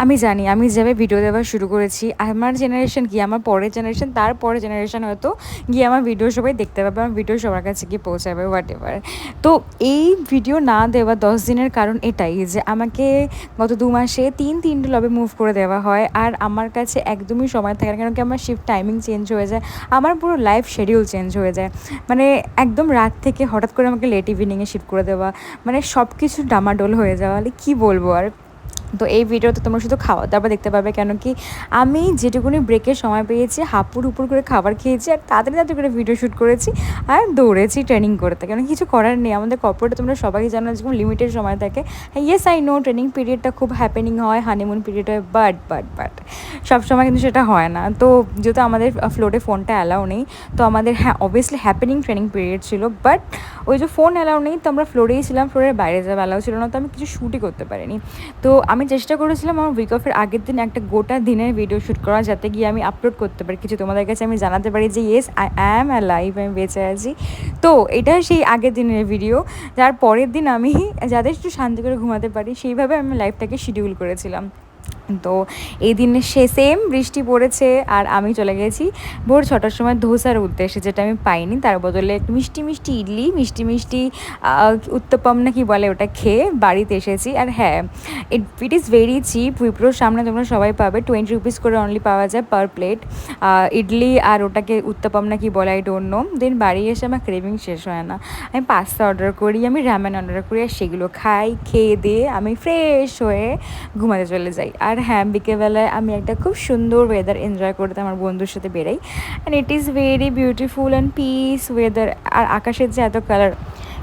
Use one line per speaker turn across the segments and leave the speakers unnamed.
আমি জানি আমি যেভাবে ভিডিও দেওয়া শুরু করেছি, আমার জেনারেশন কি, আমার পরের জেনারেশন, তার পরের জেনারেশন হয়তো গিয়ে আমার ভিডিও সবাই দেখতে পাবে, আমার ভিডিও সবার কাছে গিয়ে পৌঁছাবে, হোয়াট এভার। তো এই ভিডিও না দেওয়া 10 দিনের কারণ এটাই যে আমাকে গত 2 মাসে তিনটে লবে মুভ করে দেওয়া হয়, আর আমার কাছে একদমই সময় থাকে না, কারণ কি আমার শিফট টাইমিং চেঞ্জ হয়ে যায়, আমার পুরো লাইফ শিডিউল চেঞ্জ হয়ে যায়। মানে একদম রাত থেকে হঠাৎ করে আমাকে লেট ইভিনিংয়ে শিফট করে দেওয়া, মানে সব কিছু ডামাডোল হয়ে যাওয়া, কী বলবো আর। তো এই ভিডিওতে তোমরা শুধু খাওয়া দাওয়া দেখতে পাবে, কেন কি আমি যেটুকুনি ব্রেকের সময় পেয়েছি হাঁপুর উপর করে খাবার খেয়েছি, আর তাড়াতাড়ি করে ভিডিও শ্যুট করেছি, আর দৌড়েছি ট্রেনিং করতে, কেন কিছু করার নেই। আমাদের কর্পোরেটে তোমরা সবাই জানো যেরকম লিমিটেড সময় থাকে। হ্যাঁ, ইয়েস আই নো ট্রেনিং পিরিয়ডটা খুব হ্যাপেনিং হয়, হানিমুন পিরিয়ড হয়, বাট সবসময় কিন্তু সেটা হয় না। তো যেহেতু আমাদের ফ্লোরে ফোনটা অ্যালাউ নেই, তো আমাদের হ্যাঁ অবভিয়াসলি হ্যাপেনিং ট্রেনিং পিরিয়ড ছিল, বাট ওই যে ফোন অ্যালাউ নেই, তো আমরা ফ্লোরেই ছিলাম, ফ্লোরের বাইরে যাওয়া অ্যালাউ ছিল না, তো আমি কিছু শ্যুটই করতে পারিনি। তো আমি চেষ্টা করেছিলাম আমার উইক অফের আগের দিন একটা গোটা দিনের ভিডিও শ্যুট করা, যাতে গিয়ে আমি আপলোড করতে পারি, কিছু তোমাদের কাছে আমি জানাতে পারি যে ইয়েস আই অ্যাম অ্যালাইভ, আমি বেঁচে আছি। তো এটা সেই আগের দিনের ভিডিও, যার পরের দিন আমি যাদের একটু শান্তি করে ঘুমাতে পারি সেইভাবে আমি লাইফটাকে শিডিউল করেছিলাম। তো এই দিনে সেম বৃষ্টি পড়েছে, আর আমি চলে গেছি ভোর 6টার সময় ধোসার উদ্দেশ্যে, যেটা আমি পাইনি, তার বদলে একটু মিষ্টি মিষ্টি ইডলি, মিষ্টি মিষ্টি উত্তপম না কি বলে ওটা খেয়ে বাড়িতে এসেছি। আর হ্যাঁ, ইট ইজ ভেরি চিপ, উইপ্রোর সামনে তোমরা সবাই পাবে 20 রুপিস করে অনলি পাওয়া যায় পার প্লেট ইডলি, আর ওটাকে উত্তপম না কি বলে আই ডোন্ট নো। দেন বাড়ি এসে আমার ক্রেভিং শেষ হয় না, আমি পাস্তা অর্ডার করি, আমি রামেন অর্ডার করি, আর সেগুলো খাই, খেয়ে দিয়ে আমি ফ্রেশ হয়ে ঘুমাতে চলে যাই। আর হ্যাঁ, বিকেলবেলায় আমি একটা খুব সুন্দর ওয়েদার এনজয় করতে আমার বন্ধুর সাথে বেরাই, and it is very beautiful and peace weather. আর আকাশের যে এত কালার,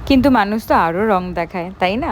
কিন্তু মানুষ তো আরও রং দেখায়, তাই না?